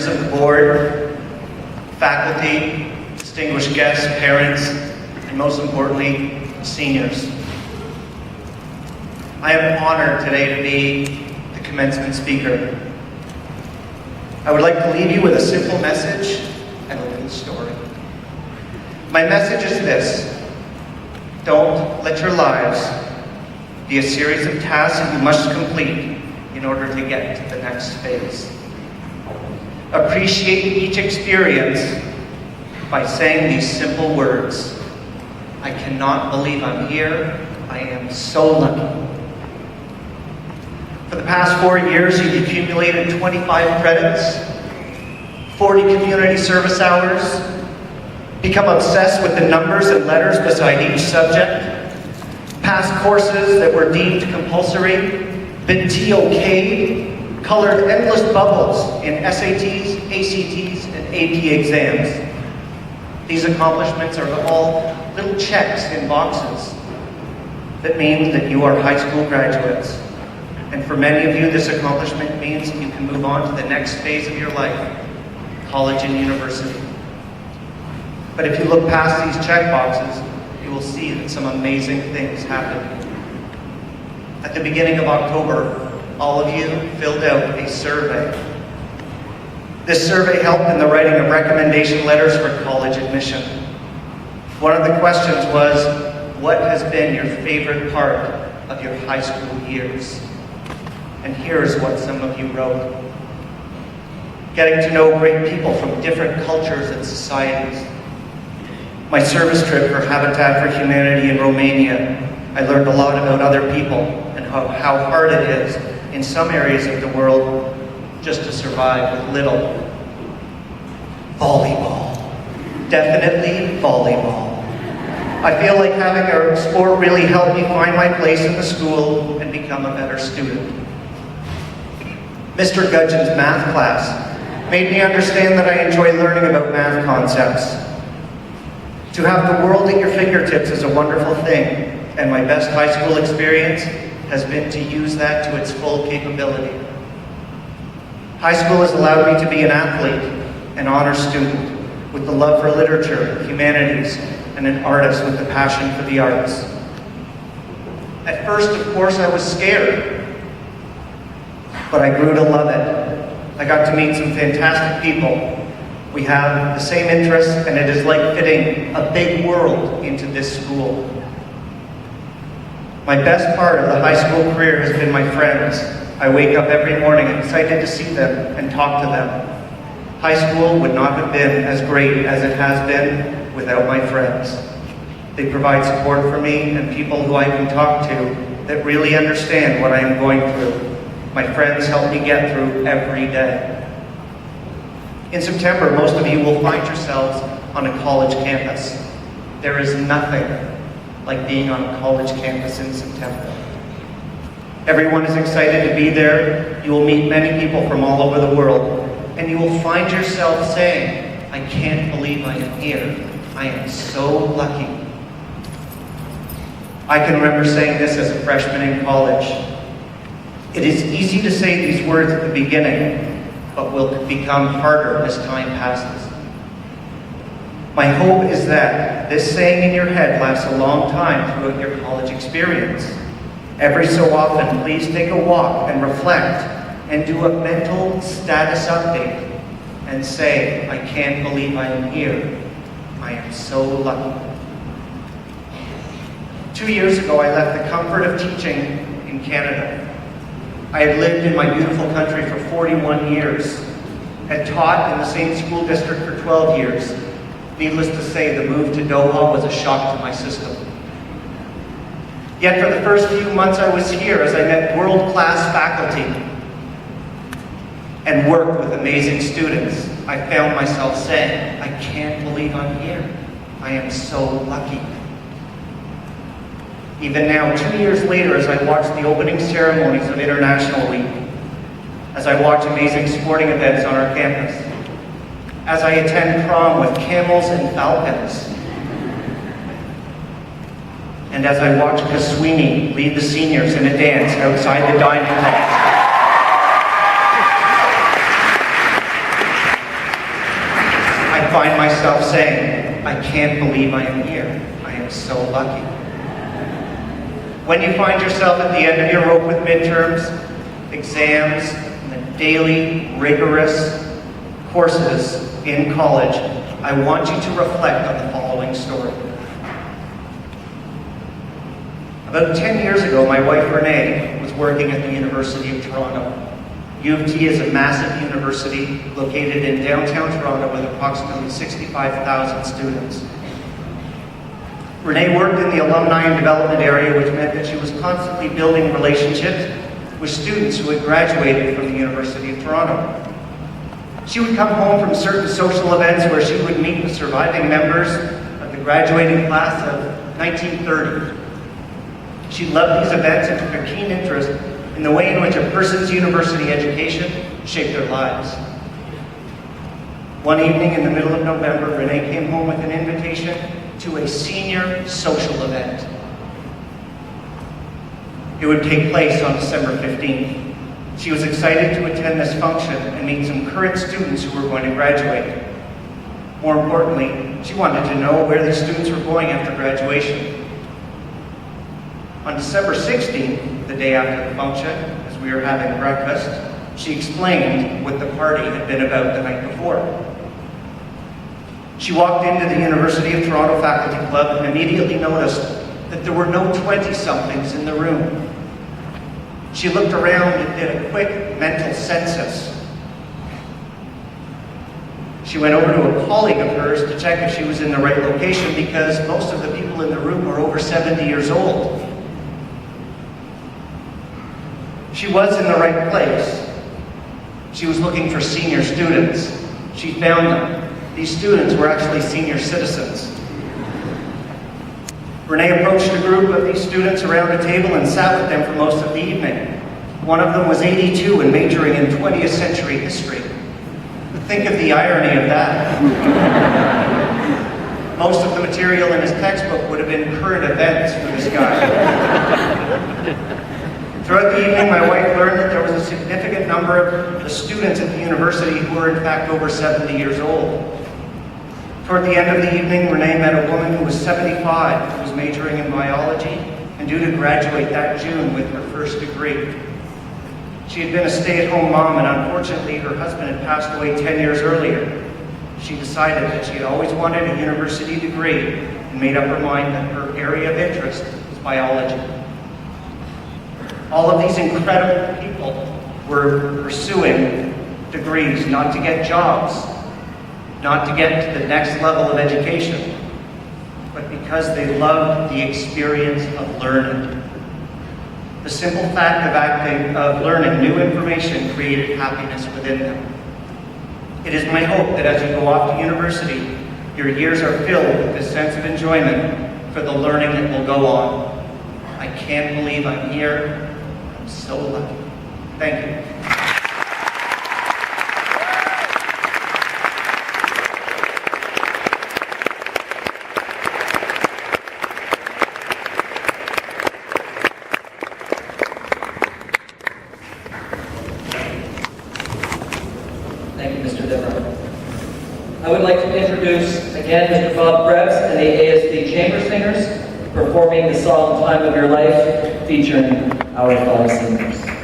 Of the board, faculty, distinguished guests, parents, and most importantly, seniors. I am honored today to be the commencement speaker. I would like to leave you with a simple message and a little story. My message is this: don't let your lives be a series of tasks that you must complete in order to get to the next phase. Appreciate each experience by saying these simple words: I cannot believe I'm here. I am so lucky. For the past 4 years, you've accumulated 25 credits, 40 community service hours, become obsessed with the numbers and letters beside each subject, passed courses that were deemed compulsory, been TOK'd, colored endless bubbles in SATs, ACTs, and AP exams. These accomplishments are all little checks in boxes that mean that you are high school graduates. And for many of you, this accomplishment means you can move on to the next phase of your life, college and university. But if you look past these check boxes, you will see that some amazing things happen. At the beginning of October, all of you filled out a survey. This survey helped in the writing of recommendation letters for college admission. One of the questions was, what has been your favorite part of your high school years? And here's what some of you wrote. Getting to know great people from different cultures and societies. My service trip for Habitat for Humanity in Romania, I learned a lot about other people and how hard it is in some areas of the world just to survive with little. Volleyball. Definitely volleyball. I feel like having a sport really helped me find my place in the school and become a better student. Mr. Gudgeon's math class made me understand that I enjoy learning about math concepts. To have the world at your fingertips is a wonderful thing, and my best high school experience has been to use that to its full capability. High school has allowed me to be an athlete, an honor student, with the love for literature, humanities, and an artist with the passion for the arts. At first, of course, I was scared, but I grew to love it. I got to meet some fantastic people. We have the same interests, and it is like fitting a big world into this school. My best part of the high school career has been my friends. I wake up every morning excited to see them and talk to them. High school would not have been as great as it has been without my friends. They provide support for me and people who I can talk to that really understand what I am going through. My friends help me get through every day. In September, most of you will find yourselves on a college campus. There is nothing like being on a college campus in September. Everyone is excited to be there. You will meet many people from all over the world, and you will find yourself saying, I can't believe I am here. I am so lucky. I can remember saying this as a freshman in college. It is easy to say these words at the beginning, but will become harder as time passes. My hope is that this saying in your head lasts a long time throughout your college experience. Every so often, please take a walk and reflect and do a mental status update and say, I can't believe I am here. I am so lucky. 2 years ago, I left the comfort of teaching in Canada. I had lived in my beautiful country for 41 years, had taught in the same school district for 12 years. Needless to say, the move to Doha was a shock to my system. Yet for the first few months I was here, as I met world-class faculty and worked with amazing students, I found myself saying, I can't believe I'm here. I am so lucky. Even now, 2 years later, as I watch the opening ceremonies of International Week, as I watch amazing sporting events on our campus, as I attend prom with camels and falcons, and as I watch Kaswini lead the seniors in a dance outside the dining hall, I find myself saying, I can't believe I am here. I am so lucky. When you find yourself at the end of your rope with midterms, exams, and the daily, rigorous courses in college, I want you to reflect on the following story. About 10 years ago, my wife Renee was working at the University of Toronto. U of T is a massive university located in downtown Toronto with approximately 65,000 students. Renee worked in the alumni and development area, which meant that she was constantly building relationships with students who had graduated from the University of Toronto. She would come home from certain social events where she would meet the surviving members of the graduating class of 1930. She loved these events and took a keen interest in the way in which a person's university education shaped their lives. One evening in the middle of November, Renee came home with an invitation to a senior social event. It would take place on December 15th. She was excited to attend this function and meet some current students who were going to graduate. More importantly, she wanted to know where the students were going after graduation. On December 16th, the day after the function, as we were having breakfast, she explained what the party had been about the night before. She walked into the University of Toronto Faculty Club and immediately noticed that there were no 20-somethings in the room. She looked around and did a quick mental census. She went over to a colleague of hers to check if she was in the right location because most of the people in the room were over 70 years old. She was in the right place. She was looking for senior students. She found them. These students were actually senior citizens. Renee approached a group of these students around a table and sat with them for most of the evening. One of them was 82 and majoring in 20th century history. Think of the irony of that. Most of the material in his textbook would have been current events for this guy. Throughout the evening, my wife learned that there was a significant number of the students at the university who were in fact over 70 years old. Toward the end of the evening, Renee met a woman who was 75, who was majoring in biology and due to graduate that June with her first degree. She had been a stay-at-home mom, and unfortunately her husband had passed away 10 years earlier. She decided that she had always wanted a university degree and made up her mind that her area of interest was biology. All of these incredible people were pursuing degrees, not to get jobs, not to get to the next level of education, but because they loved the experience of learning. The simple fact of learning new information created happiness within them. It is my hope that as you go off to university, your years are filled with this sense of enjoyment for the learning that will go on. I can't believe I'm here. I'm so lucky. Thank you. Thank you, Mr. Dimmer. I would like to introduce again Mr. Bob Krebs and the ASD Chamber Singers performing the song Time of Your Life featuring our five singers.